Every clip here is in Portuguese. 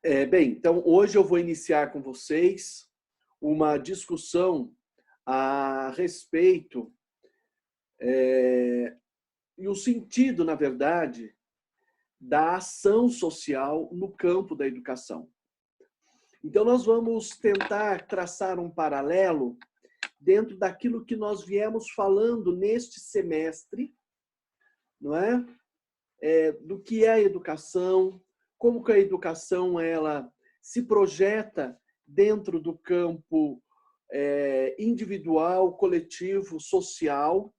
Bem, então hoje eu vou iniciar com vocês uma discussão a respeito e o sentido, na verdade, da ação social no campo da educação. Então nós vamos tentar traçar um paralelo dentro daquilo que nós viemos falando neste semestre, não é? Do que é a educação, como que a educação ela se projeta dentro do campo individual, coletivo, social,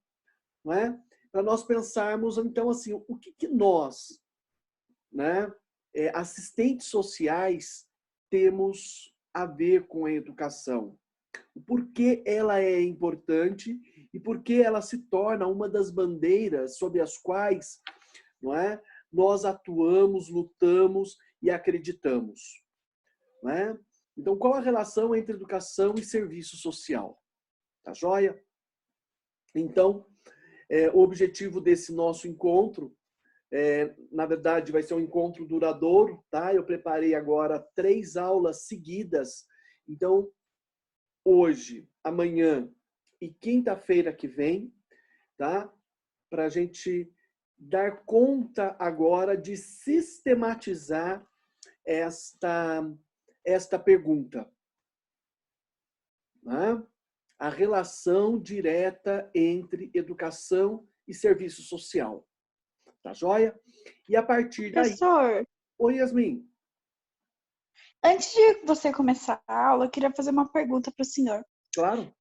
não é? Para nós pensarmos, então, assim, o que nós, né, assistentes sociais, temos a ver com a educação. Por que ela é importante e por que ela se torna uma das bandeiras sobre as quais, não é, nós atuamos, lutamos e acreditamos. Não é? Então, qual a relação entre educação e serviço social? Tá joia? Então, o objetivo desse nosso encontro, na verdade, vai ser um encontro duradouro, tá? Eu preparei agora 3 aulas seguidas. Então, hoje, amanhã e quinta-feira que vem, tá? Para a gente dar conta agora de sistematizar esta pergunta. Né? A relação direta entre educação e serviço social. Tá joia? E a partir daí... Professor, Oi, Yasmin. antes de você começar a aula, eu queria fazer uma pergunta para o senhor. Claro.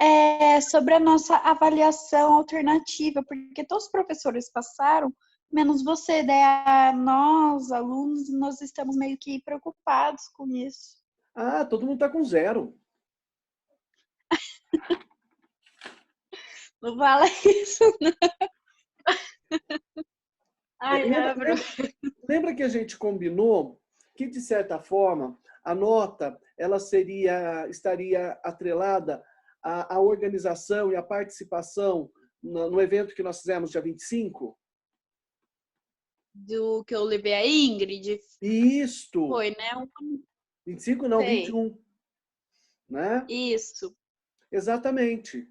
Sobre a nossa avaliação alternativa, porque todos os professores passaram, menos você, daí nós, alunos, nós estamos meio que preocupados com isso. Ah, todo mundo tá com 0. Não fala isso, não. Ai, lembra que a gente combinou que, de certa forma, a nota ela estaria atrelada à organização e à participação no evento que nós fizemos dia 25? Do que eu levei a Ingrid? Isto! Foi, né? 25 não, Sei. 21. Né? Isso. Exatamente.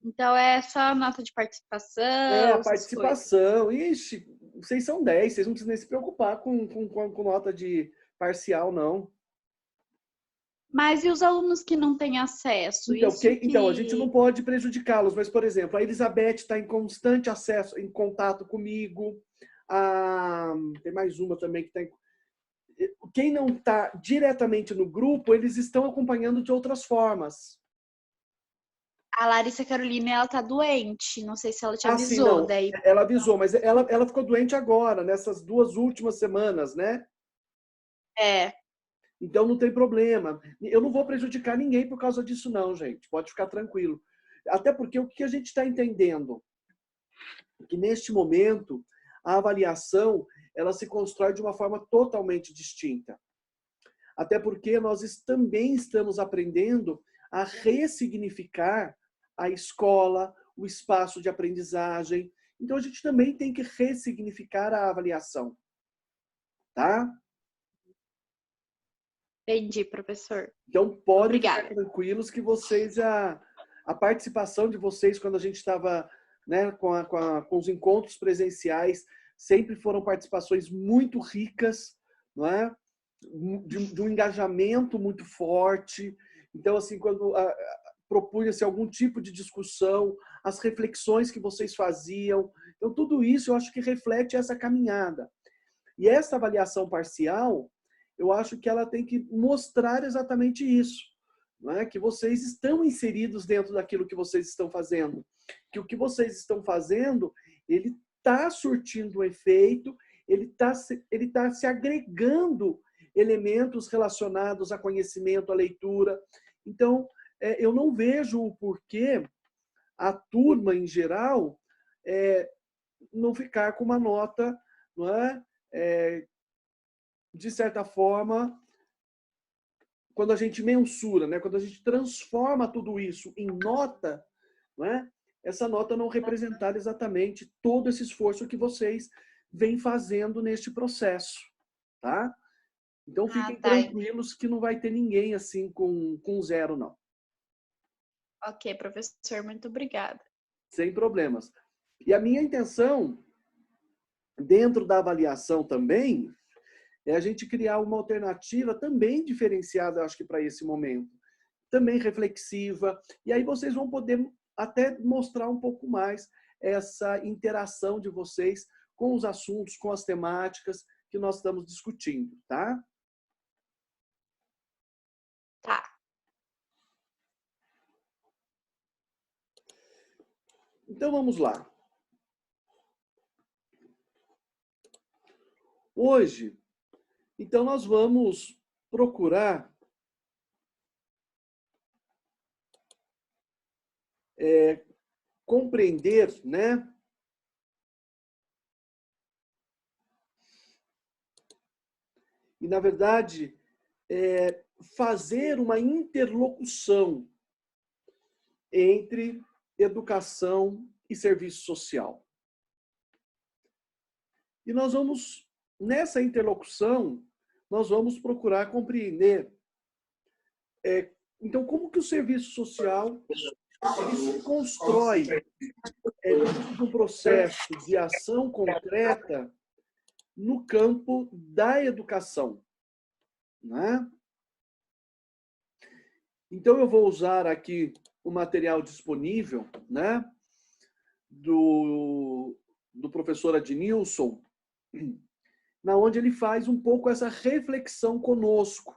Então, é só a nota de participação, A essas coisas. participação. Ixi, vocês são 10, vocês não precisam nem se preocupar com nota de parcial, não. Mas e os alunos que não têm acesso? Então, a gente não pode prejudicá-los, mas, por exemplo, a Elizabeth está em constante acesso, em contato comigo. Tem mais uma também que está em... Quem não está diretamente no grupo, eles estão acompanhando de outras formas. A Larissa Carolina, ela tá doente. Não sei se ela te Sim, avisou. não. Daí... Ela avisou, mas ela ficou doente agora, nessas 2 últimas semanas, né? Então não tem problema. Eu não vou prejudicar ninguém por causa disso, não, gente. Pode ficar tranquilo. Até porque o que a gente está entendendo? Que neste momento, a avaliação ela se constrói de uma forma totalmente distinta. Até porque nós também estamos aprendendo a ressignificar a escola, o espaço de aprendizagem. Então, a gente também tem que ressignificar a avaliação. Tá? Entendi, professor. Então, podem Obrigada. ficar tranquilos que vocês, a participação de vocês, quando a gente estava, né, com os encontros presenciais, sempre foram participações muito ricas, não é? De um engajamento muito forte. Então, assim, quando propunha-se algum tipo de discussão, as reflexões que vocês faziam. Então, tudo isso eu acho que reflete essa caminhada. E essa avaliação parcial, eu acho que ela tem que mostrar exatamente isso. Não é? Que vocês estão inseridos dentro daquilo que vocês estão fazendo. Que o que vocês estão fazendo, ele está surtindo um efeito, ele tá se agregando elementos relacionados a conhecimento, a leitura. Então, eu não vejo o porquê a turma, em geral, não ficar com uma nota, não é? De certa forma, quando a gente mensura, né? Quando a gente transforma tudo isso em nota, não é? Essa nota não representar exatamente todo esse esforço que vocês vêm fazendo neste processo. Tá? Então, fiquem tá. tranquilos que não vai ter ninguém assim com 0, não. Ok, professor, muito obrigada. Sem problemas. E a minha intenção, dentro da avaliação também, é a gente criar uma alternativa também diferenciada, acho que para esse momento. Também reflexiva. E aí vocês vão poder até mostrar um pouco mais essa interação de vocês com os assuntos, com as temáticas que nós estamos discutindo, tá? Tá. Então vamos lá. Hoje, então nós vamos procurar compreender, né? E, na verdade, fazer uma interlocução entre educação e serviço social. E nós vamos, nessa interlocução, nós vamos procurar compreender, então, como que o serviço social se constrói dentro de um processo de ação concreta no campo da educação, né? Então, eu vou usar aqui o material disponível, né, do professor Adnilson, na onde ele faz um pouco essa reflexão conosco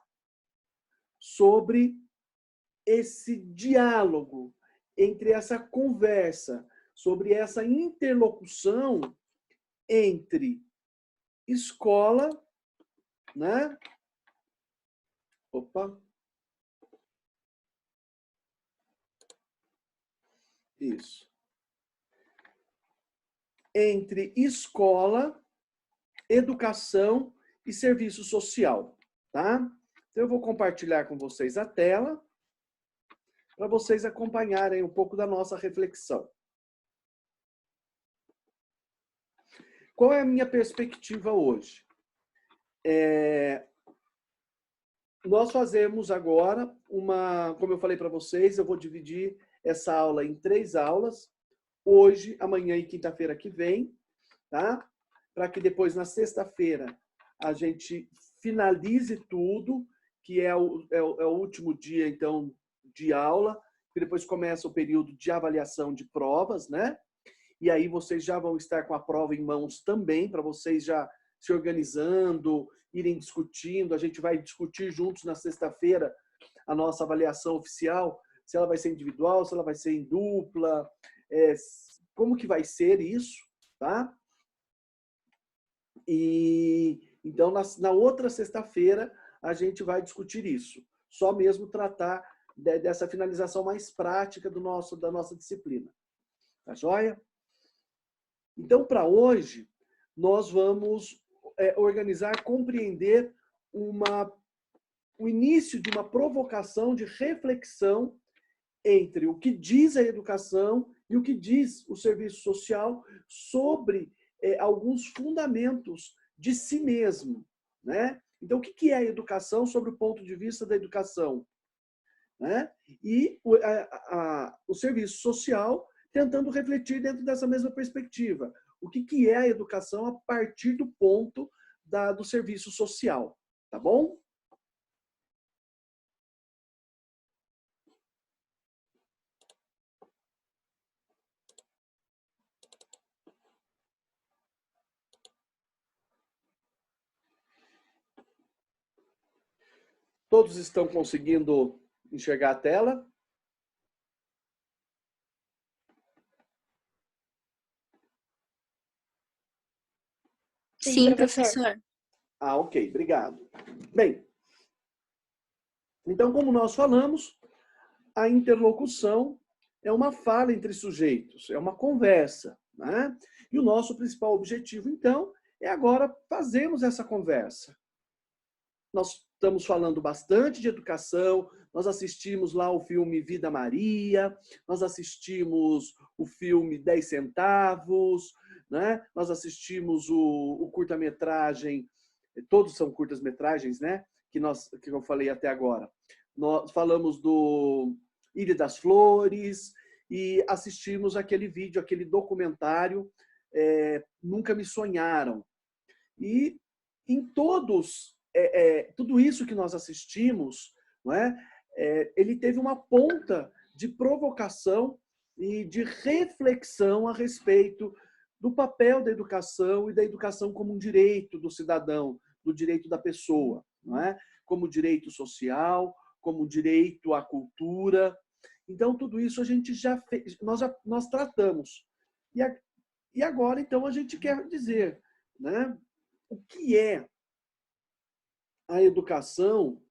sobre esse diálogo, entre essa conversa, sobre essa interlocução entre escola, né? Opa. Isso. Entre escola, educação e serviço social, tá? Então, eu vou compartilhar com vocês a tela para vocês acompanharem um pouco da nossa reflexão. Qual é a minha perspectiva hoje? Nós fazemos agora como eu falei para vocês, eu vou dividir essa aula em 3 aulas, hoje, amanhã e quinta-feira que vem, tá? Para que depois, na sexta-feira, a gente finalize tudo, que é o último dia, então, de aula, que depois começa o período de avaliação de provas, né? E aí vocês já vão estar com a prova em mãos também, para vocês já se organizando, irem discutindo. A gente vai discutir juntos na sexta-feira a nossa avaliação oficial, se ela vai ser individual, se ela vai ser em dupla, como que vai ser isso, tá? E então, na outra sexta-feira, a gente vai discutir isso. Só mesmo tratar dessa finalização mais prática da nossa disciplina. Tá joia? Então, para hoje, nós vamos organizar, compreender o início de uma provocação de reflexão entre o que diz a educação e o que diz o serviço social sobre alguns fundamentos de si mesmo, né? Então, o que é a educação sobre o ponto de vista da educação? Né? E o serviço social tentando refletir dentro dessa mesma perspectiva. O que é a educação a partir do ponto do serviço social, tá bom? Todos estão conseguindo enxergar a tela? Sim, professor. Ah, ok, obrigado. Bem, então, como nós falamos, a interlocução é uma fala entre sujeitos, é uma conversa, né? E o nosso principal objetivo, então, é agora fazermos essa conversa. Nós estamos falando bastante de educação, nós assistimos lá o filme Vida Maria, nós assistimos o filme 10 centavos, né? Nós assistimos o curta-metragem todos são curtas-metragens, né? Que eu falei até agora. Nós falamos do Ilha das Flores e assistimos aquele vídeo, aquele documentário, Nunca Me Sonharam. E em tudo isso que nós assistimos, não é? Ele teve uma ponta de provocação e de reflexão a respeito do papel da educação e da educação como um direito do cidadão, do direito da pessoa, não é? Como direito social, como direito à cultura. Então, tudo isso a gente já fez, nós tratamos. E agora, então, a gente quer dizer, né, o que é a educação.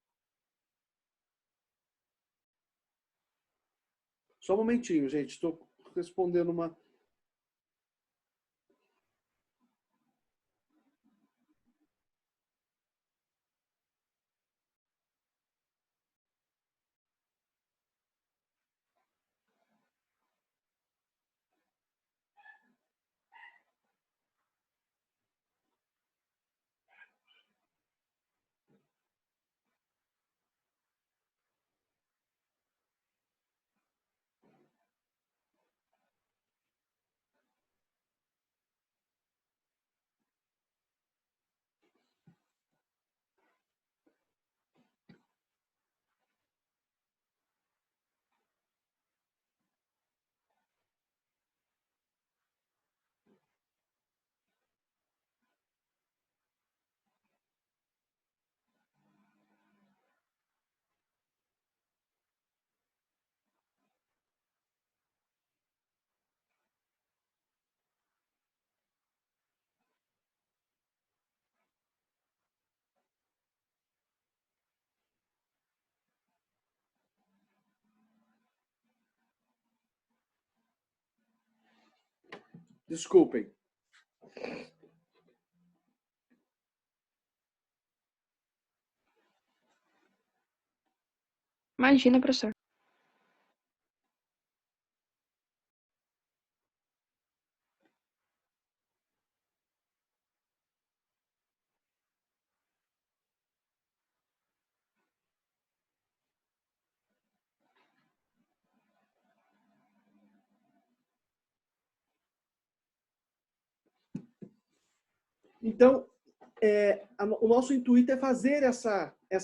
Só um momentinho, gente, estou respondendo uma. Desculpem. Imagina, professor. Então, o nosso intuito é fazer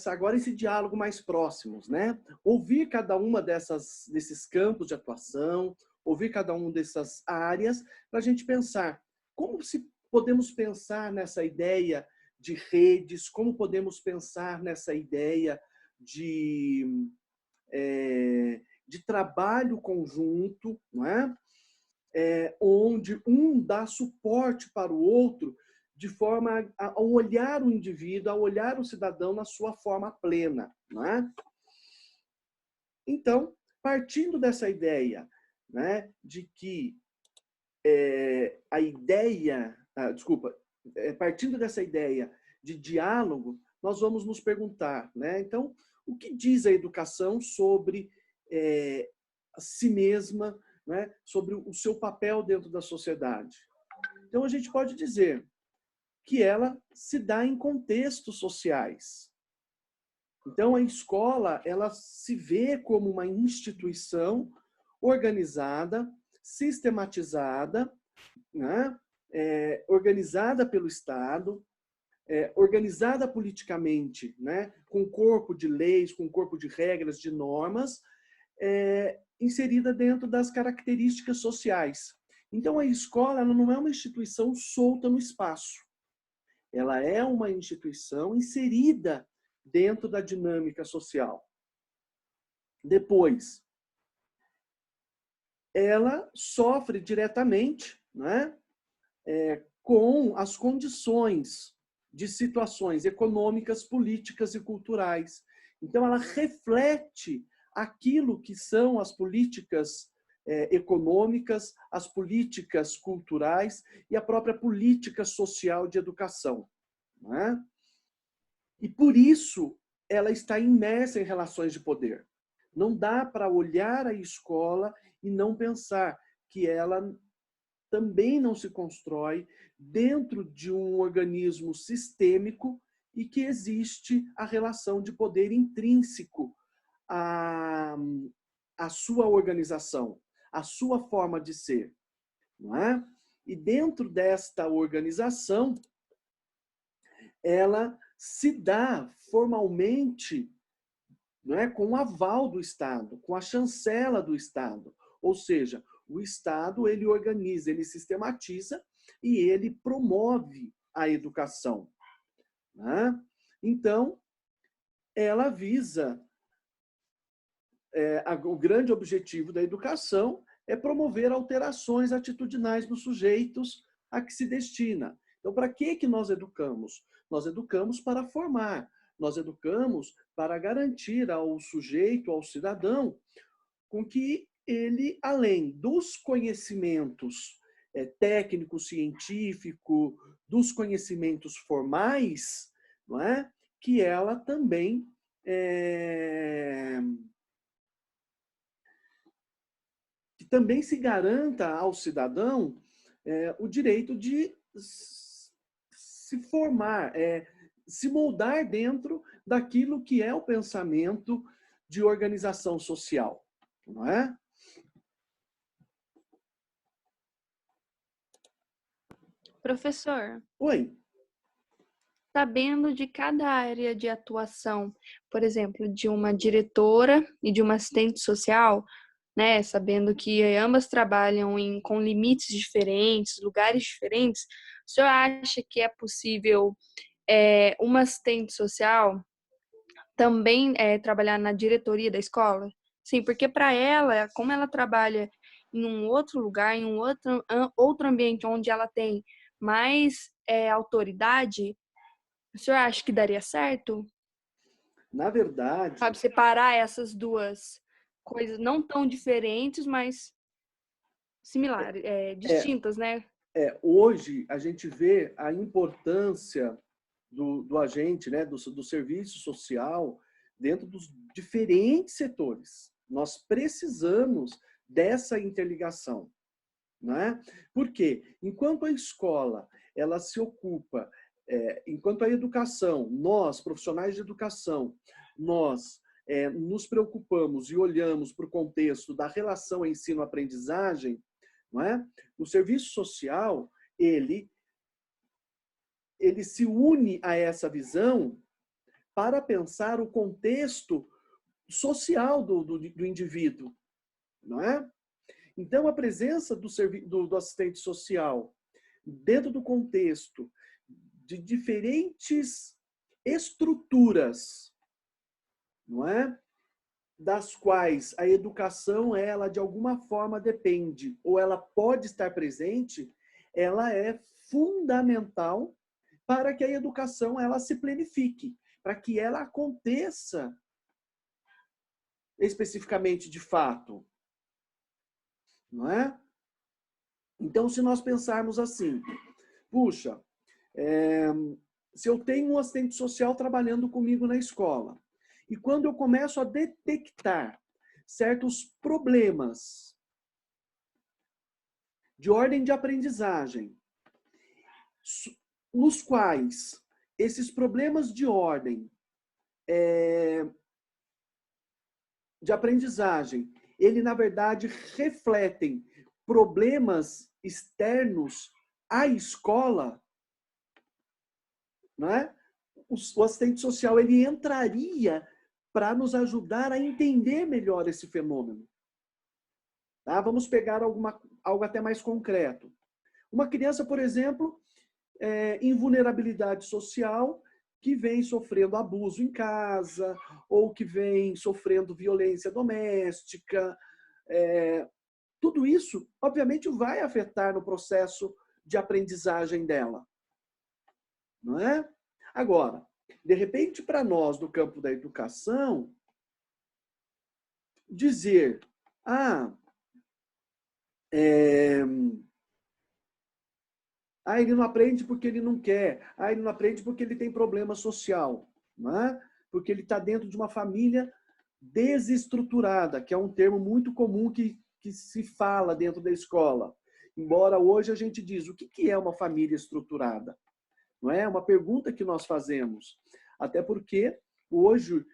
agora esse diálogo mais próximos, né? Ouvir cada uma desses campos de atuação, ouvir cada uma dessas áreas, para a gente pensar como se podemos pensar nessa ideia de redes, como podemos pensar nessa ideia de trabalho conjunto, não é? Onde um dá suporte para o outro de forma a olhar o indivíduo, a olhar o cidadão na sua forma plena. Não é? Então, partindo dessa ideia, né, de que partindo dessa ideia de diálogo, nós vamos nos perguntar, né? Então, o que diz a educação sobre si mesma, né? Sobre o seu papel dentro da sociedade? Então, a gente pode dizer que ela se dá em contextos sociais. Então, a escola, ela se vê como uma instituição organizada, sistematizada, né? Organizada pelo Estado, organizada politicamente, né? Com corpo de leis, com corpo de regras, de normas, inserida dentro das características sociais. Então, a escola ela não é uma instituição solta no espaço. Ela é uma instituição inserida dentro da dinâmica social. Depois, ela sofre diretamente, né, com as condições de situações econômicas, políticas e culturais. Então, ela reflete aquilo que são as políticas econômicas, as políticas culturais e a própria política social de educação. Não é? E, por isso, ela está imersa em relações de poder. Não dá para olhar a escola e não pensar que ela também não se constrói dentro de um organismo sistêmico e que existe a relação de poder intrínseco à sua organização, à sua forma de ser, não é? E dentro desta organização, ela se dá formalmente, não é, com o aval do Estado, com a chancela do Estado. Ou seja, o Estado, ele organiza, ele sistematiza e ele promove a educação, né? Então, ela visa, o grande objetivo da educação é promover alterações atitudinais nos sujeitos a que se destina. Então, para que nós educamos? Nós educamos para formar, nós educamos para garantir ao sujeito, ao cidadão, com que ele, além dos conhecimentos técnico, científico, dos conhecimentos formais, não é? Que ela também que também se garanta ao cidadão o direito de se formar, se moldar dentro daquilo que é o pensamento de organização social, não é? Professor, Oi. sabendo de cada área de atuação, por exemplo, de uma diretora e de uma assistente social, né, sabendo que ambas trabalham com limites diferentes, lugares diferentes, o senhor acha que é possível uma assistente social também trabalhar na diretoria da escola? Sim, porque para ela, como ela trabalha em um outro lugar, em um outro ambiente onde ela tem mais autoridade, o senhor acha que daria certo? Na verdade, Sabe, separar essas duas coisas não tão diferentes, mas similares, distintas, né? hoje a gente vê a importância do agente, né, do serviço social dentro dos diferentes setores. Nós precisamos dessa interligação, né? Porque enquanto a escola ela se ocupa, enquanto a educação, nós profissionais de educação, nós nos preocupamos e olhamos para o contexto da relação ensino-aprendizagem, não é? O serviço social ele se une a essa visão para pensar o contexto social do indivíduo, não é? Então, a presença do assistente social dentro do contexto de diferentes estruturas, não é? Das quais a educação, ela de alguma forma depende, ou ela pode estar presente, ela é fundamental para que a educação ela se planifique, para que ela aconteça especificamente de fato, não é? Então, se nós pensarmos assim, puxa, se eu tenho um assistente social trabalhando comigo na escola, e quando eu começo a detectar certos problemas de ordem de aprendizagem, nos quais esses problemas de ordem de aprendizagem, ele na verdade refletem problemas externos à escola, não é? O assistente social ele entraria para nos ajudar a entender melhor esse fenômeno. Tá? Vamos pegar algo até mais concreto. Uma criança, por exemplo, em vulnerabilidade social, que vem sofrendo abuso em casa, ou que vem sofrendo violência doméstica. Tudo isso, obviamente, vai afetar no processo de aprendizagem dela. Não é? Agora, de repente, para nós, do campo da educação, dizer, ele não aprende porque ele não quer, ele não aprende porque ele tem problema social, não é? Porque ele está dentro de uma família desestruturada, que é um termo muito comum que se fala dentro da escola. Embora hoje a gente diz, o que é uma família estruturada? não é? Uma pergunta que nós fazemos. Até porque hoje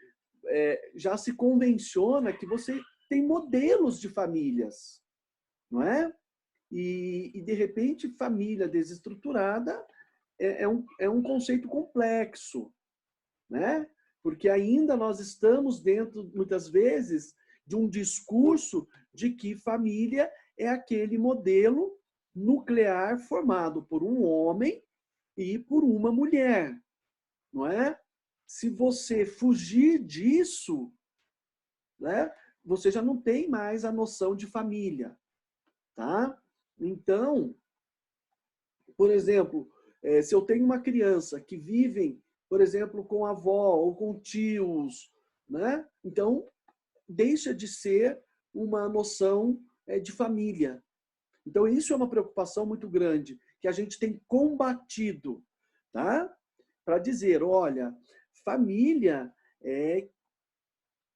já se convenciona que você tem modelos de famílias, não é? E de repente, família desestruturada é um conceito complexo, né? Porque ainda nós estamos dentro, muitas vezes, de um discurso de que família é aquele modelo nuclear formado por um homem e por uma mulher, não é? Se você fugir disso, né, você já não tem mais a noção de família, tá? Então, por exemplo, se eu tenho uma criança que vivem, por exemplo, com a avó ou com tios, né? Então, deixa de ser uma noção de família. Então, isso é uma preocupação muito grande, que a gente tem combatido, tá? Para dizer, olha, família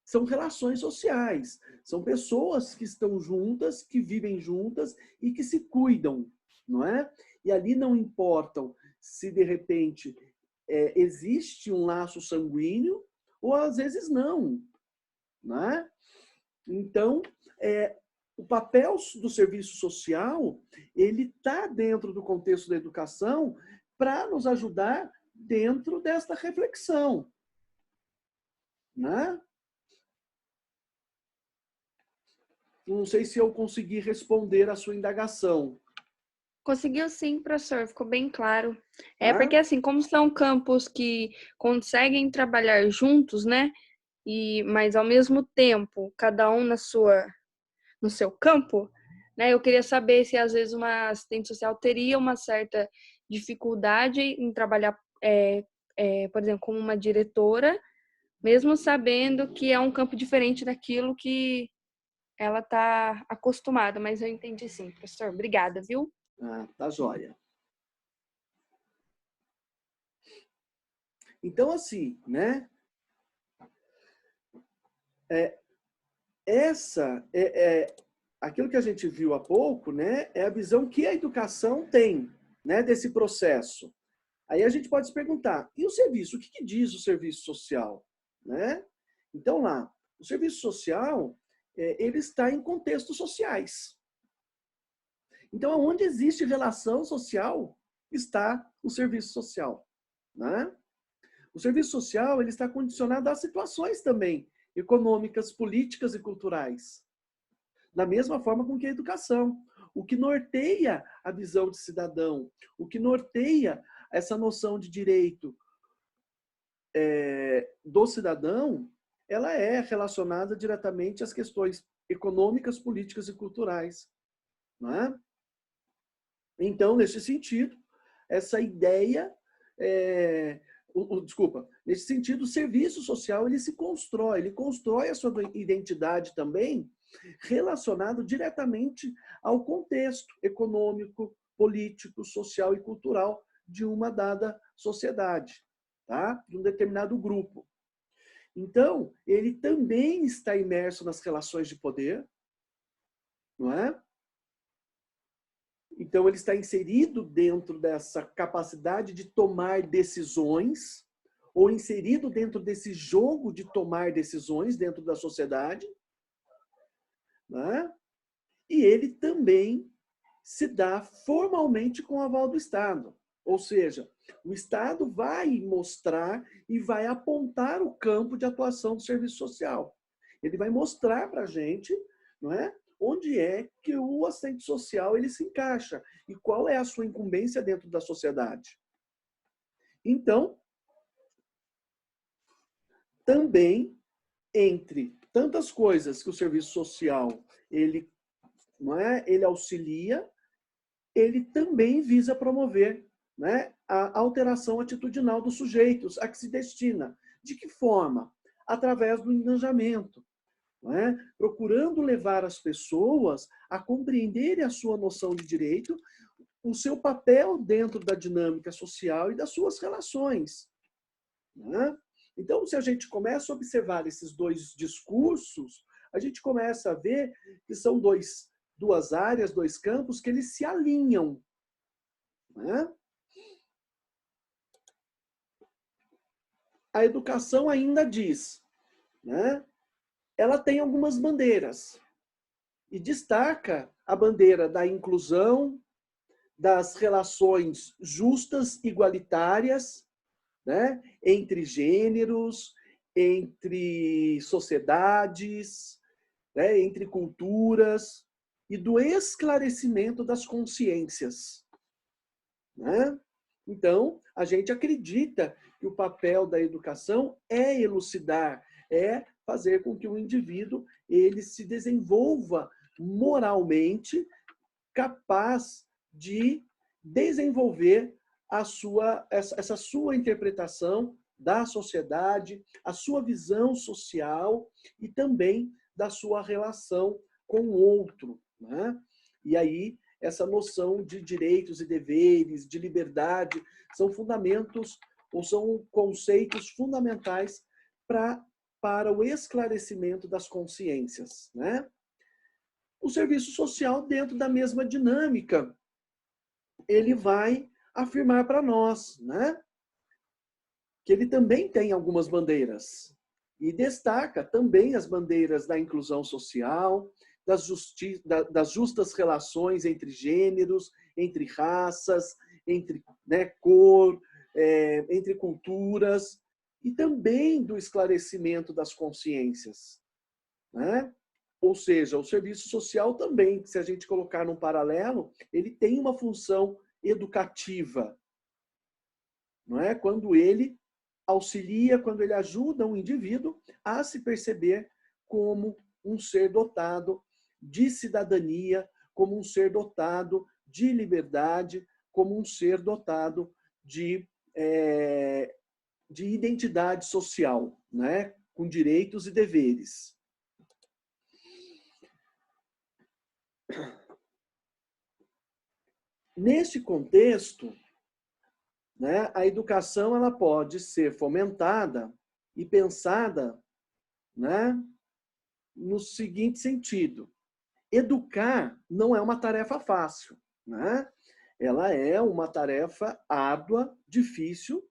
são relações sociais, são pessoas que estão juntas, que vivem juntas e que se cuidam, não é? E ali não importam se, de repente, existe um laço sanguíneo ou, às vezes, não, não é? Então, o papel do serviço social, ele está dentro do contexto da educação para nos ajudar dentro desta reflexão, né? Não sei se eu consegui responder a sua indagação. Conseguiu sim, professor, ficou bem claro. Tá? Porque assim, como são campos que conseguem trabalhar juntos, né? Mas ao mesmo tempo, cada um no seu campo, né? Eu queria saber se às vezes uma assistente social teria uma certa dificuldade em trabalhar, por exemplo, como uma diretora, mesmo sabendo que é um campo diferente daquilo que ela está acostumada. Mas eu entendi sim, professor. Obrigada, viu? Tá joia. Então, assim, né? Aquilo que a gente viu há pouco, né? É a visão que a educação tem, né? Desse processo. Aí a gente pode se perguntar, e o serviço? O que diz o serviço social? Né? Então, lá, o serviço social, ele está em contextos sociais. Então, onde existe relação social, está o serviço social. Né? O serviço social ele está condicionado a situações também econômicas, políticas e culturais. Da mesma forma com que a educação. O que norteia a visão de cidadão, o que norteia essa noção de direito do cidadão, ela é relacionada diretamente às questões econômicas, políticas e culturais. Não é? Então, nesse sentido, essa ideia, nesse sentido, o serviço social ele constrói a sua identidade também relacionado diretamente ao contexto econômico, político, social e cultural de uma dada sociedade, tá? De um determinado grupo. Então, ele também está imerso nas relações de poder, não é? Então, ele está inserido dentro dessa capacidade de tomar decisões, ou inserido dentro desse jogo de tomar decisões dentro da sociedade, né? E ele também se dá formalmente com o aval do Estado. Ou seja, o Estado vai mostrar e vai apontar o campo de atuação do serviço social. Ele vai mostrar para a gente, não é? Onde é que o assistente social ele se encaixa e qual é a sua incumbência dentro da sociedade. Então, também, entre tantas coisas que o serviço social ele, não é, ele auxilia, ele também visa promover, né, a alteração atitudinal dos sujeitos a que se destina. De que forma? Através do engajamento. Não é? Procurando levar as pessoas a compreenderem a sua noção de direito, o seu papel dentro da dinâmica social e das suas relações. Não é? Então, se a gente começa a observar esses dois discursos, a gente começa a ver que são duas áreas, dois campos que eles se alinham. Não é? a educação ainda diz, né? Ela tem algumas bandeiras e destaca a bandeira da inclusão, das relações justas, igualitárias, né? Entre gêneros, entre sociedades, né? Entre culturas, e do esclarecimento das consciências, né? Então, a gente acredita que o papel da educação é elucidar, é fazer com que o indivíduo ele se desenvolva moralmente, capaz de desenvolver essa sua interpretação da sociedade, a sua visão social e também da sua relação com o outro, né? E aí, essa noção de direitos e deveres, de liberdade, são fundamentos ou são conceitos fundamentais para o esclarecimento das consciências, né? O serviço social, dentro da mesma dinâmica, ele vai afirmar para nós, né? Que ele também tem algumas bandeiras. E destaca também as bandeiras da inclusão social, das justas relações entre gêneros, entre raças, entre, né, cor, entre culturas, e também do esclarecimento das consciências, né? Ou seja, o serviço social também, se a gente colocar num paralelo, ele tem uma função educativa, não é? Quando ele auxilia, quando ele ajuda um indivíduo a se perceber como um ser dotado de cidadania, como um ser dotado de liberdade, como um ser dotado de identidade social, né? Com direitos e deveres. Neste contexto, né, a educação ela pode ser fomentada e pensada, né, no seguinte sentido: educar não é uma tarefa fácil, né? Ela é uma tarefa árdua, difícil,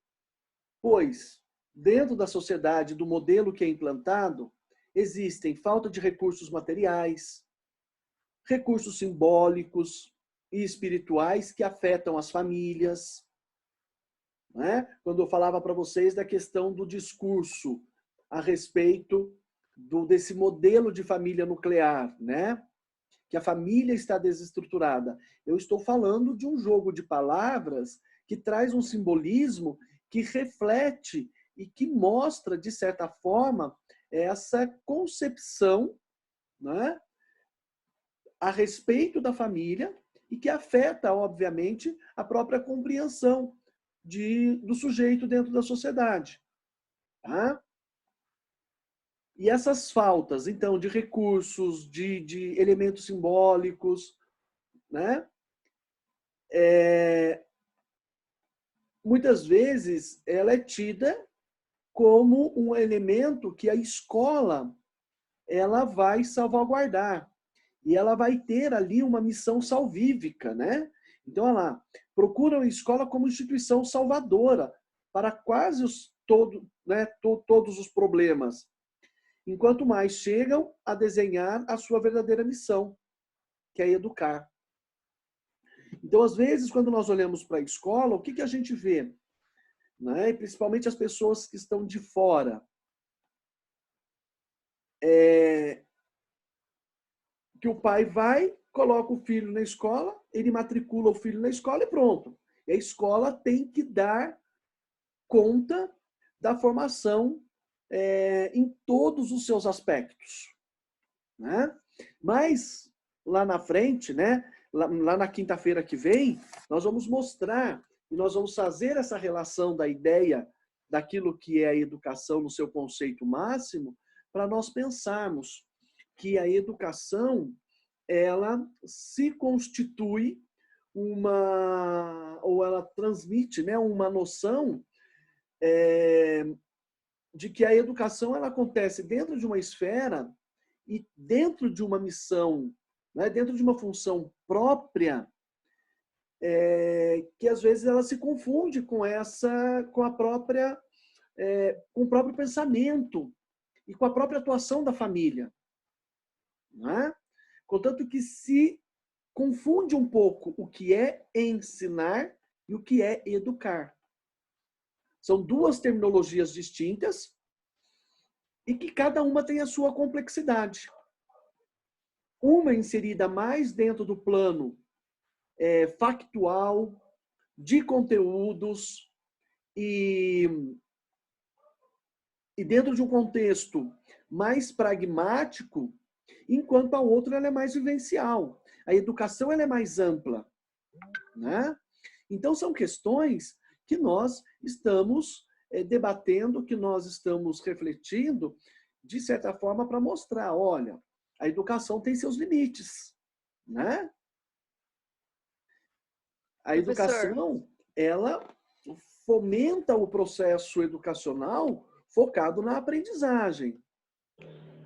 pois dentro da sociedade, do modelo que é implantado, existem falta de recursos materiais, recursos simbólicos e espirituais que afetam as famílias, né? Quando eu falava para vocês da questão do discurso a respeito desse modelo de família nuclear, né? Que a família está desestruturada. Eu estou falando de um jogo de palavras que traz um simbolismo que reflete e que mostra, de certa forma, essa concepção, né, a respeito da família e que afeta, obviamente, a própria compreensão do sujeito dentro da sociedade. Tá? E essas faltas, então, de recursos, de elementos simbólicos, né? Muitas vezes ela é tida como um elemento que a escola ela vai salvaguardar. E ela vai ter ali uma missão salvífica, né? Então, olha lá, procuram a escola como instituição salvadora para quase todos os problemas, enquanto mais chegam a desenhar a sua verdadeira missão, que é educar. Então, às vezes, quando nós olhamos para a escola, o que a gente vê? Né? E principalmente as pessoas que estão de fora. Que o pai vai, coloca o filho na escola, ele matricula o filho na escola e pronto. E a escola tem que dar conta da formação em todos os seus aspectos. Né? Mas, lá na frente, né, lá na quinta-feira que vem, nós vamos mostrar e nós vamos fazer essa relação da ideia daquilo que é a educação no seu conceito máximo, para nós pensarmos que a educação ela se constitui ou ela transmite, né, uma noção de que a educação ela acontece dentro de uma esfera e dentro de uma missão, né, dentro de uma função própria, que às vezes ela se confunde com a própria com o próprio pensamento e com a própria atuação da família. Não é? Contanto que se confunde um pouco o que é ensinar e o que é educar. São duas terminologias distintas e que cada uma tem a sua complexidade. Uma inserida mais dentro do plano factual, de conteúdos e dentro de um contexto mais pragmático, enquanto a outra ela é mais vivencial. A educação ela é mais ampla. Né? Então, são questões que nós estamos debatendo, que nós estamos refletindo, de certa forma, para mostrar, olha, a educação tem seus limites. Né? A educação, ela fomenta o processo educacional focado na aprendizagem.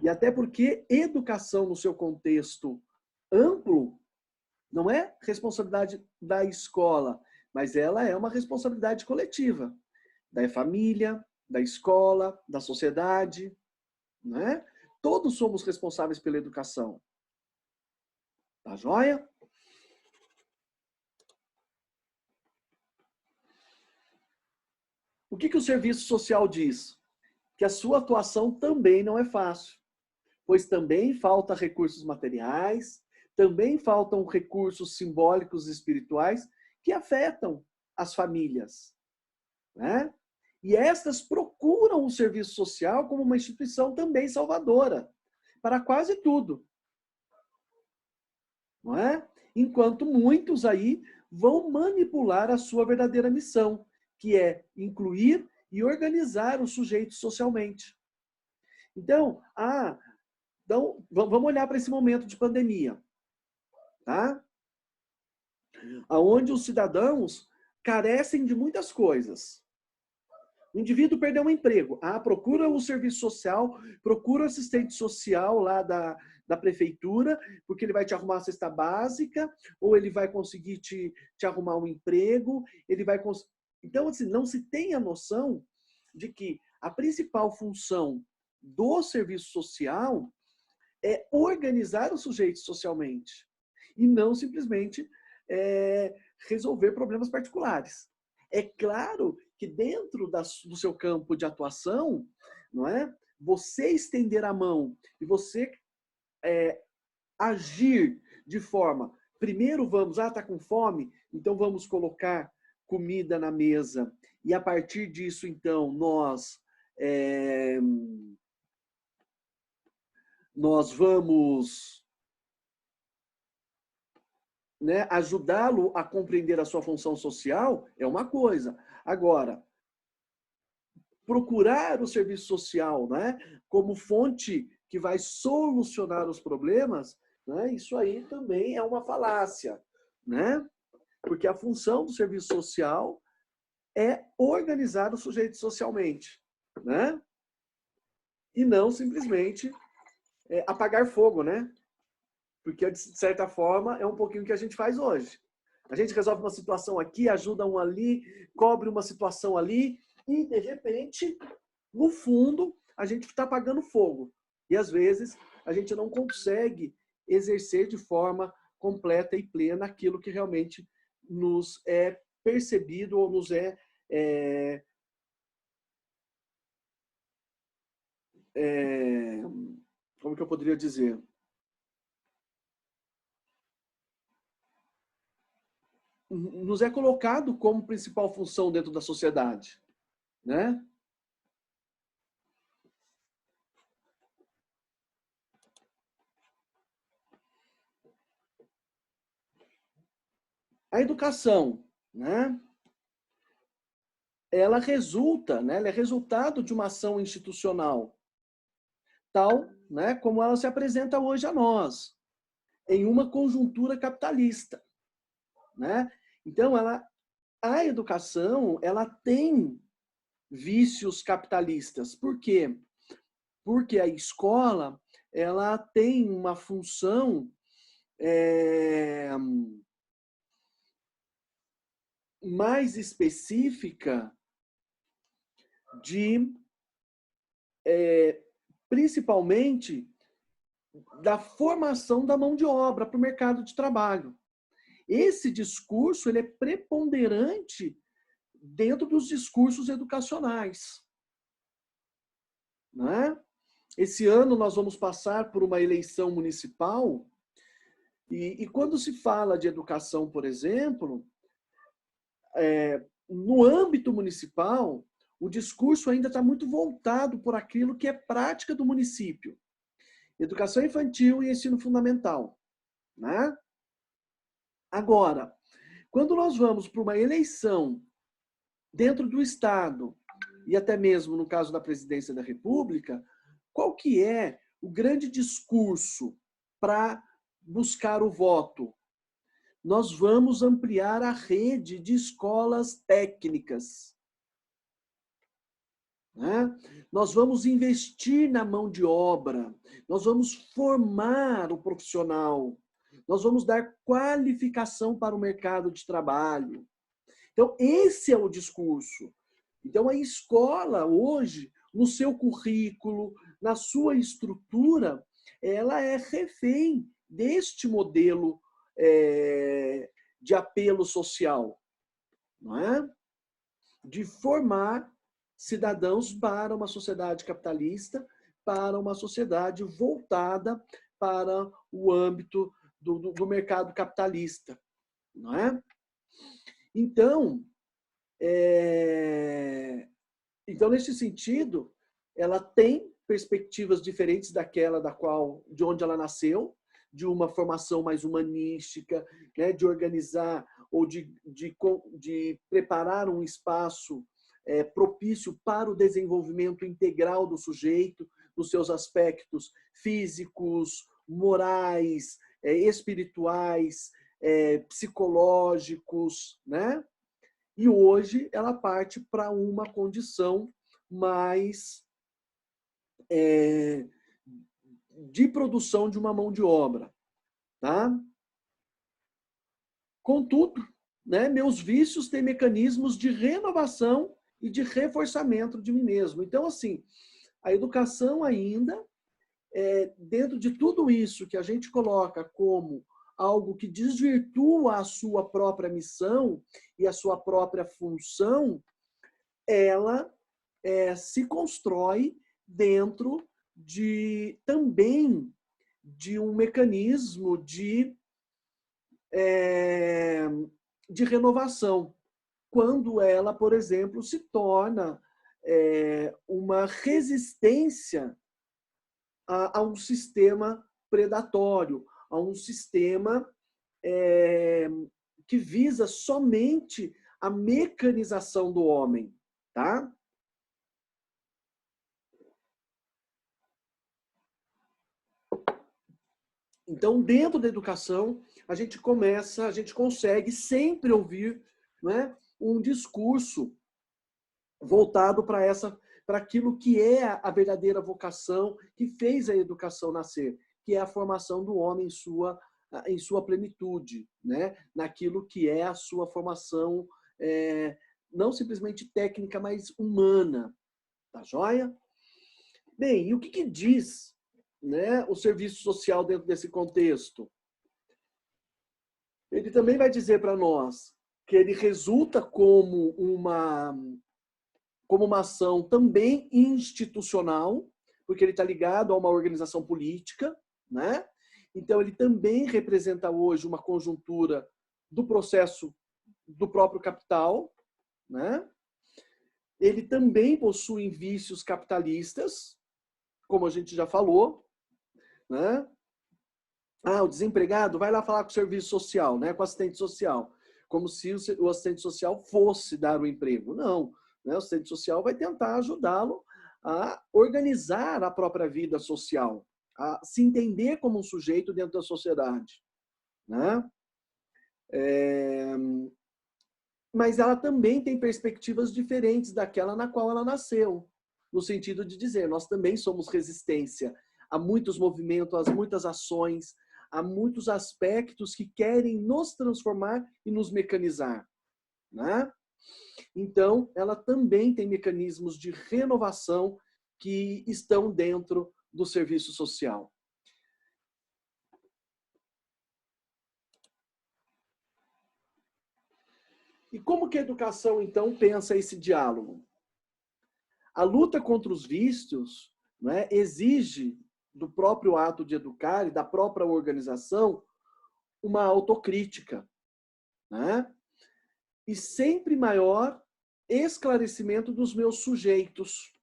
E até porque educação no seu contexto amplo não é responsabilidade da escola, mas ela é uma responsabilidade coletiva. Da família, da escola, da sociedade. Né? Todos somos responsáveis pela educação. Tá joia? O que o serviço social diz? Que a sua atuação também não é fácil, pois também falta recursos materiais, também faltam recursos simbólicos e espirituais que afetam as famílias. Né? E estas procuram o serviço social como uma instituição também salvadora, para quase tudo. Não é? Enquanto muitos aí vão manipular a sua verdadeira missão, que é incluir e organizar os sujeitos socialmente. Então, vamos olhar para esse momento de pandemia, tá? Onde os cidadãos carecem de muitas coisas. O indivíduo perdeu um emprego. Procura o serviço social, procura o assistente social lá da prefeitura, porque ele vai te arrumar a cesta básica, ou ele vai conseguir te arrumar um emprego, ele vai Então, assim, não se tem a noção de que a principal função do serviço social é organizar os sujeitos socialmente e não simplesmente resolver problemas particulares. É claro que dentro do seu campo de atuação, não é? Você estender a mão e você agir de forma, primeiro vamos, tá com fome, então vamos colocar comida na mesa e a partir disso, então, nós vamos, né, ajudá-lo a compreender a sua função social, é uma coisa. Agora, procurar o serviço social, né, como fonte que vai solucionar os problemas, né, isso aí também é uma falácia. Né? Porque a função do serviço social é organizar o sujeito socialmente. Né? E não simplesmente apagar fogo, né? Porque, de certa forma, é um pouquinho o que a gente faz hoje. A gente resolve uma situação aqui, ajuda um ali, cobre uma situação ali, e, de repente, no fundo, a gente está apagando fogo. E, às vezes, a gente não consegue exercer de forma completa e plena aquilo que realmente nos é percebido ou nos como que eu poderia dizer? Nos é colocado como principal função dentro da sociedade, né? A educação, né? Ela resulta, né? Ela é resultado de uma ação institucional, tal, né? Como ela se apresenta hoje a nós, em uma conjuntura capitalista, né? Então, a educação, ela tem vícios capitalistas. Por quê? Porque a escola, ela tem uma função mais específica de, principalmente, da formação da mão de obra para o mercado de trabalho. Esse discurso ele é preponderante dentro dos discursos educacionais. Né? Esse ano nós vamos passar por uma eleição municipal e quando se fala de educação, por exemplo, no âmbito municipal, o discurso ainda está muito voltado por aquilo que é prática do município. Educação infantil e ensino fundamental. Né? Agora, quando nós vamos para uma eleição dentro do Estado, e até mesmo no caso da presidência da República, qual que é o grande discurso para buscar o voto? Nós vamos ampliar a rede de escolas técnicas. Né? Nós vamos investir na mão de obra, nós vamos formar o profissional, nós vamos dar qualificação para o mercado de trabalho. Então, esse é o discurso. Então, a escola, hoje, no seu currículo, na sua estrutura, ela é refém deste modelo de apelo social, não é? De formar cidadãos para uma sociedade capitalista, para uma sociedade voltada para o âmbito do mercado capitalista, não é? Então, nesse sentido, ela tem perspectivas diferentes daquela de onde ela nasceu, de uma formação mais humanística, né, de organizar ou de preparar um espaço propício para o desenvolvimento integral do sujeito, nos seus aspectos físicos, morais, espirituais, psicológicos, né? E hoje ela parte para uma condição mais de produção de uma mão de obra. Tá? Contudo, né, meus vícios têm mecanismos de renovação e de reforçamento de mim mesmo. Então, assim, a educação ainda, dentro de tudo isso que a gente coloca como algo que desvirtua a sua própria missão e a sua própria função, ela se constrói dentro também de um mecanismo de renovação, quando ela, por exemplo, se torna uma resistência a um sistema predatório, a um sistema que visa somente a mecanização do homem, tá? Então, dentro da educação, a gente consegue sempre ouvir, né, um discurso voltado para aquilo que é a verdadeira vocação que fez a educação nascer, que é a formação do homem em sua plenitude, né? Naquilo que é a sua formação, não simplesmente técnica, mas humana. Tá joia? Bem, e o que diz, né, o serviço social dentro desse contexto? Ele também vai dizer para nós que ele resulta como uma ação também institucional, porque ele está ligado a uma organização política, né? Então, ele também representa hoje uma conjuntura do processo do próprio capital, né? Ele também possui vícios capitalistas, como a gente já falou, né? O desempregado vai lá falar com o serviço social, né? Com o assistente social, como se o assistente social fosse dar o emprego. Não, né? O assistente social vai tentar ajudá-lo a organizar a própria vida social, a se entender como um sujeito dentro da sociedade, né? Mas ela também tem perspectivas diferentes daquela na qual ela nasceu, no sentido de dizer, nós também somos resistência a muitos movimentos, a muitas ações, a muitos aspectos que querem nos transformar e nos mecanizar, né? Então, ela também tem mecanismos de renovação que estão dentro do serviço social. E como que a educação, então, pensa esse diálogo? A luta contra os vícios, né, exige do próprio ato de educar e da própria organização uma autocrítica, né? E sempre maior esclarecimento dos meus sujeitos.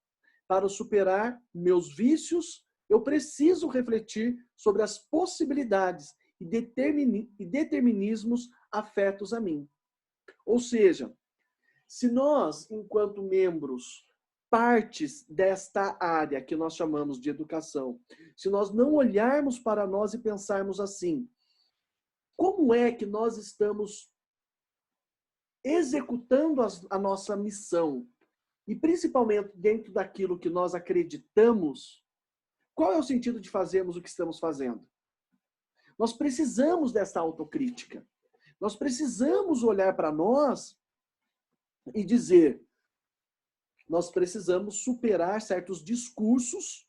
Para superar meus vícios, eu preciso refletir sobre as possibilidades e determinismos afetos a mim. Ou seja, se nós, enquanto membros, partes desta área que nós chamamos de educação, se nós não olharmos para nós e pensarmos assim, como é que nós estamos executando a nossa missão, e principalmente dentro daquilo que nós acreditamos, qual é o sentido de fazermos o que estamos fazendo? Nós precisamos dessa autocrítica. Nós precisamos olhar para nós e dizer, nós precisamos superar certos discursos,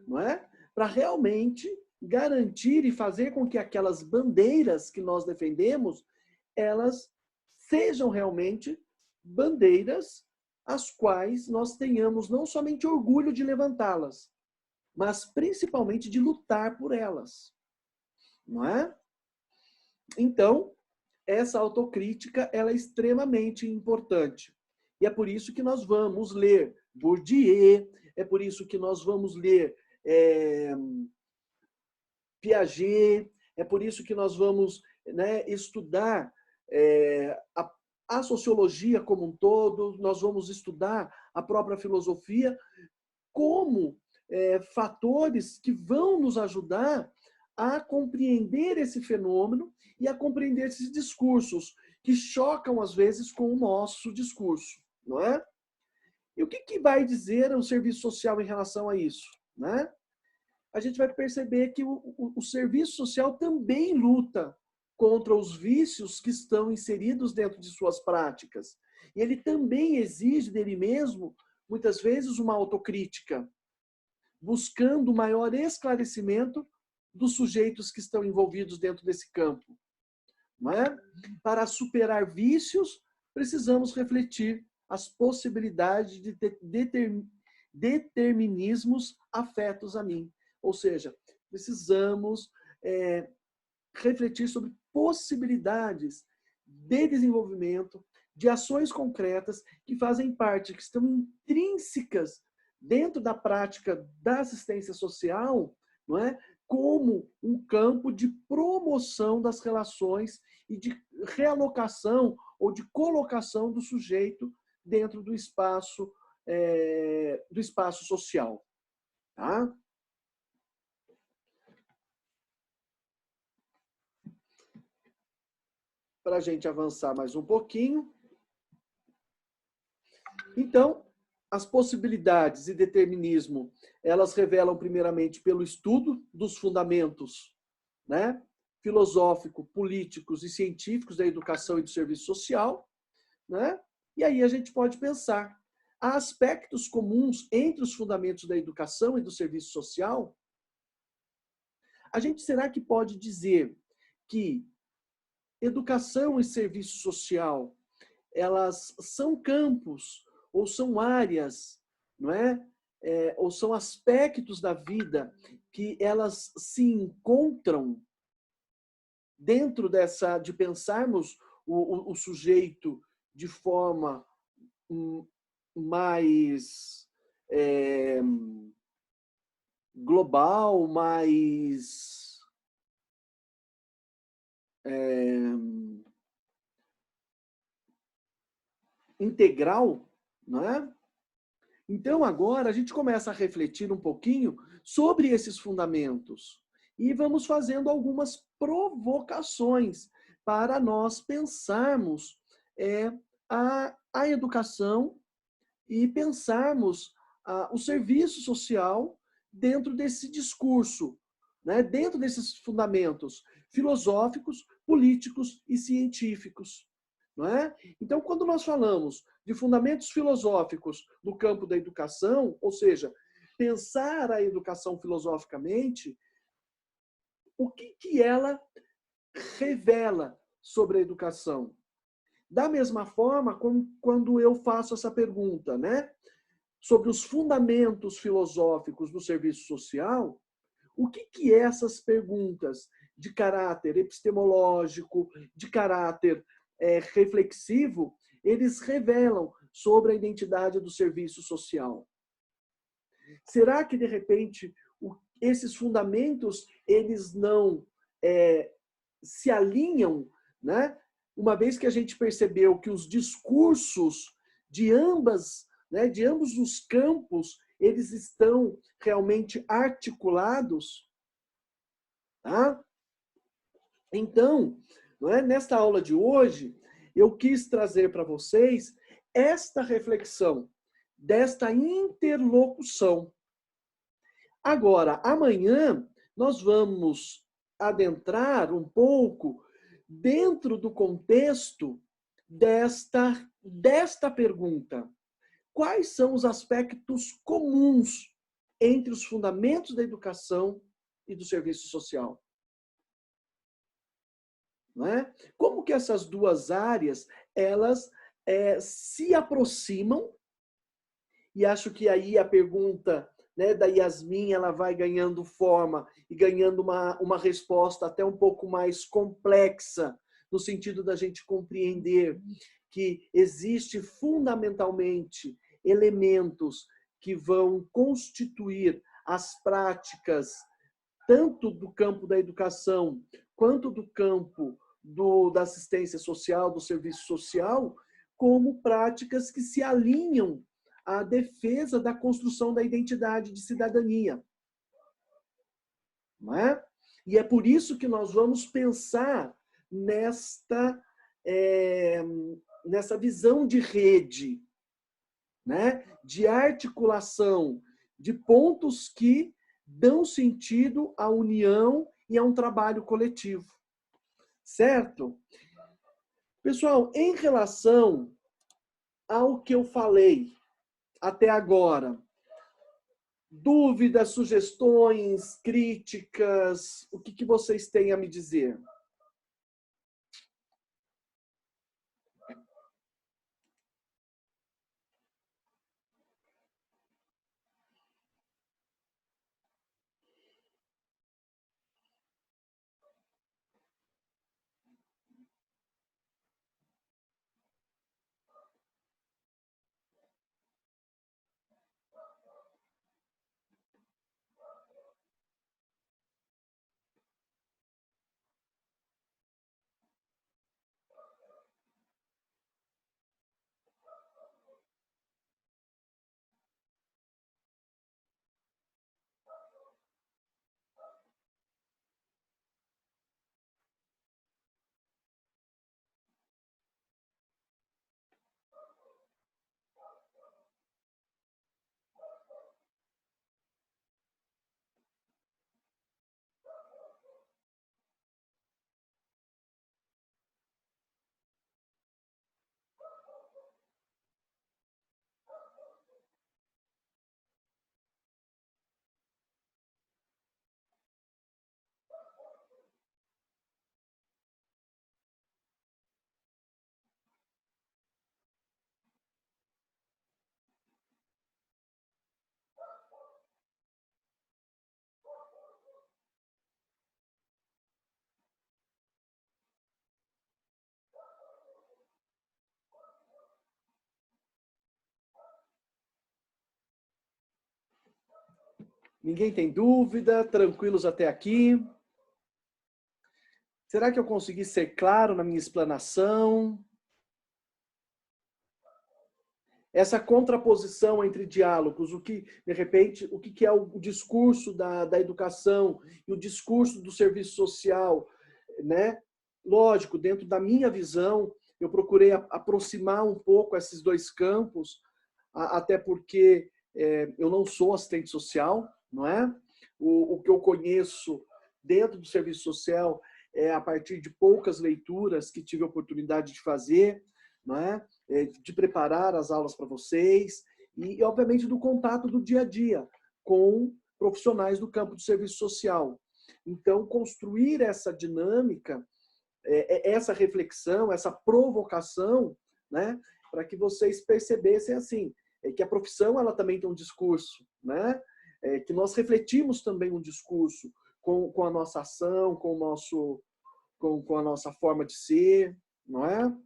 não é? Para realmente garantir e fazer com que aquelas bandeiras que nós defendemos, elas sejam realmente bandeiras as quais nós tenhamos não somente orgulho de levantá-las, mas principalmente de lutar por elas. Não é? Então, essa autocrítica ela é extremamente importante. E é por isso que nós vamos ler Bourdieu, é por isso que nós vamos ler Piaget, é por isso que nós vamos, né, estudar a sociologia como um todo, nós vamos estudar a própria filosofia como fatores que vão nos ajudar a compreender esse fenômeno e a compreender esses discursos que chocam, às vezes, com o nosso discurso, não é? E o que vai dizer o serviço social em relação a isso, né? A gente vai perceber que o serviço social também luta contra os vícios que estão inseridos dentro de suas práticas. E ele também exige dele mesmo, muitas vezes, uma autocrítica, buscando maior esclarecimento dos sujeitos que estão envolvidos dentro desse campo. Não é? Para superar vícios, precisamos refletir as possibilidades de determinismos afetos a mim. Ou seja, precisamos refletir sobre possibilidades de desenvolvimento, de ações concretas que fazem parte, que estão intrínsecas dentro da prática da assistência social, não é? Como um campo de promoção das relações e de realocação ou de colocação do sujeito dentro do espaço social. Tá? Para a gente avançar mais um pouquinho. Então, as possibilidades e determinismo, elas revelam primeiramente pelo estudo dos fundamentos, né, filosófico, políticos e científicos da educação e do serviço social, né? E aí a gente pode pensar, há aspectos comuns entre os fundamentos da educação e do serviço social? A gente será que pode dizer que educação e serviço social, elas são campos ou são áreas, não é? Ou são aspectos da vida que elas se encontram dentro de pensarmos o sujeito de forma mais global, mais integral, não é? Então, agora, a gente começa a refletir um pouquinho sobre esses fundamentos e vamos fazendo algumas provocações para nós pensarmos a educação e pensarmos o serviço social dentro desse discurso, né? Dentro desses fundamentos filosóficos, políticos e científicos. não é? Então, quando nós falamos de fundamentos filosóficos no campo da educação, ou seja, pensar a educação filosoficamente, o que ela revela sobre a educação? Da mesma forma, como quando eu faço essa pergunta, né, sobre os fundamentos filosóficos do serviço social, o que essas perguntas de caráter epistemológico, de caráter reflexivo, eles revelam sobre a identidade do serviço social? Será que, de repente, esses fundamentos eles não se alinham, né? Uma vez que a gente percebeu que os discursos de de ambos os campos, eles estão realmente articulados, tá? Então, não é, nesta aula de hoje, eu quis trazer para vocês esta reflexão, desta interlocução. Agora, amanhã, nós vamos adentrar um pouco dentro do contexto desta pergunta. Quais são os aspectos comuns entre os fundamentos da educação e do serviço social? Não é? Como que essas duas áreas, elas se aproximam? E acho que aí a pergunta, né, da Yasmin, ela vai ganhando forma e ganhando uma resposta até um pouco mais complexa, no sentido da gente compreender que existe fundamentalmente elementos que vão constituir as práticas tanto do campo da educação quanto do campo da assistência social, do serviço social, como práticas que se alinham à defesa da construção da identidade de cidadania. Não é? E é por isso que nós vamos pensar nessa visão de rede, né? De articulação, de pontos que dão sentido à união e a um trabalho coletivo. Certo? Pessoal, em relação ao que eu falei até agora, dúvidas, sugestões, críticas, o que vocês têm a me dizer? Ninguém tem dúvida? Tranquilos até aqui? Será que eu consegui ser claro na minha explanação? Essa contraposição entre diálogos, de repente, o que é o discurso da educação e o discurso do serviço social, né? Lógico, dentro da minha visão, eu procurei aproximar um pouco esses dois campos, até porque eu não sou assistente social, não é? O que eu conheço dentro do serviço social a partir de poucas leituras que tive a oportunidade de fazer, não é? De preparar as aulas para vocês e, obviamente, do contato do dia a dia com profissionais do campo do serviço social. Então, construir essa dinâmica, essa reflexão, essa provocação, né, para que vocês percebessem assim, que a profissão ela também tem um discurso, né, que nós refletimos também um discurso com a nossa ação, com a nossa forma de ser, não é?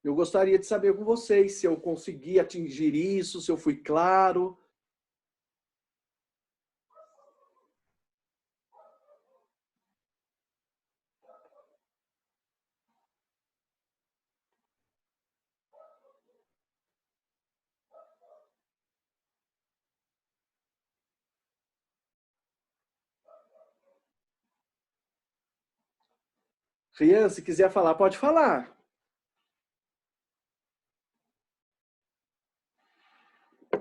Eu gostaria de saber com vocês se eu consegui atingir isso, se eu fui claro. Rian, se quiser falar, pode falar.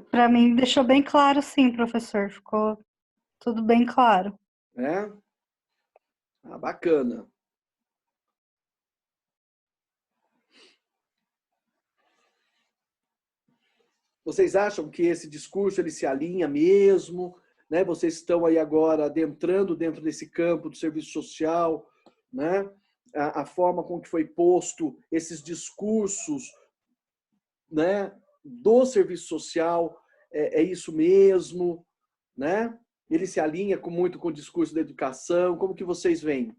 Para mim, deixou bem claro, sim, professor. Ficou tudo bem claro. É? Ah, bacana. Vocês acham que esse discurso ele se alinha mesmo? Né? Vocês estão aí agora adentrando dentro desse campo do serviço social, né? A forma com que foi posto esses discursos, né, do serviço social é isso mesmo, né? Ele se alinha muito com o discurso da educação. Como que vocês veem?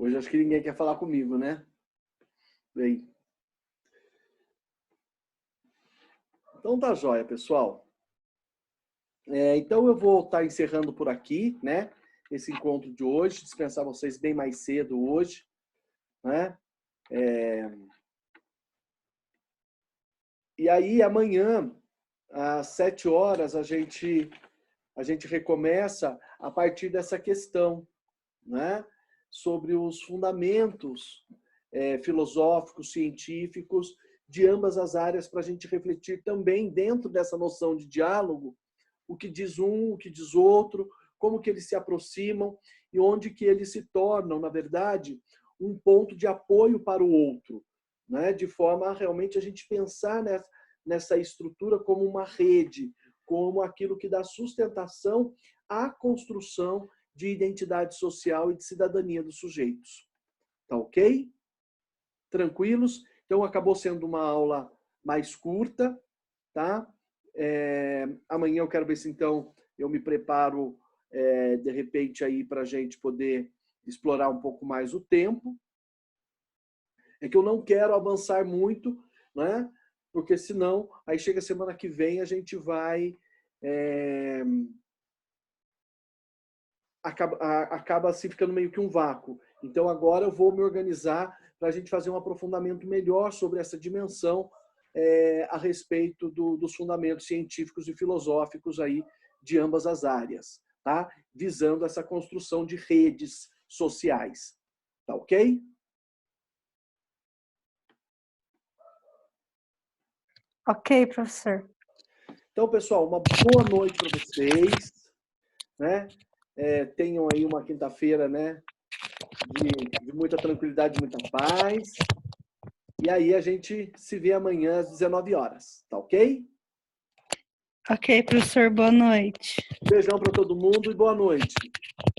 Hoje acho que ninguém quer falar comigo, né? Bem. Então tá jóia, pessoal. Então eu vou estar encerrando por aqui, né? Esse encontro de hoje, dispensar vocês bem mais cedo hoje, né? E aí amanhã, às 7 horas, a gente recomeça a partir dessa questão, né? Sobre os fundamentos filosóficos, científicos de ambas as áreas, para a gente refletir também dentro dessa noção de diálogo, o que diz um, o que diz outro, como que eles se aproximam e onde que eles se tornam, na verdade, um ponto de apoio para o outro, né? De forma a realmente a gente pensar nessa estrutura como uma rede, como aquilo que dá sustentação à construção de identidade social e de cidadania dos sujeitos. Tá ok? Tranquilos? Então, acabou sendo uma aula mais curta, tá? Amanhã eu quero ver se, então, eu me preparo, de repente, aí para a gente poder explorar um pouco mais o tempo. É que eu não quero avançar muito, né? Porque senão, aí chega a semana que vem, a gente vai... acaba assim ficando meio que um vácuo. Então agora eu vou me organizar para a gente fazer um aprofundamento melhor sobre essa dimensão a respeito dos fundamentos científicos e filosóficos aí de ambas as áreas, tá? Visando essa construção de redes sociais. Tá ok? Ok, professor. Então, pessoal, uma boa noite para vocês, né? Tenham aí uma quinta-feira, né, de muita tranquilidade, muita paz. E aí a gente se vê amanhã às 19 horas, tá ok? Ok, professor, boa noite. Beijão para todo mundo e boa noite.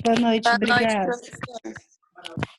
Boa noite, obrigada. Boa noite, professor.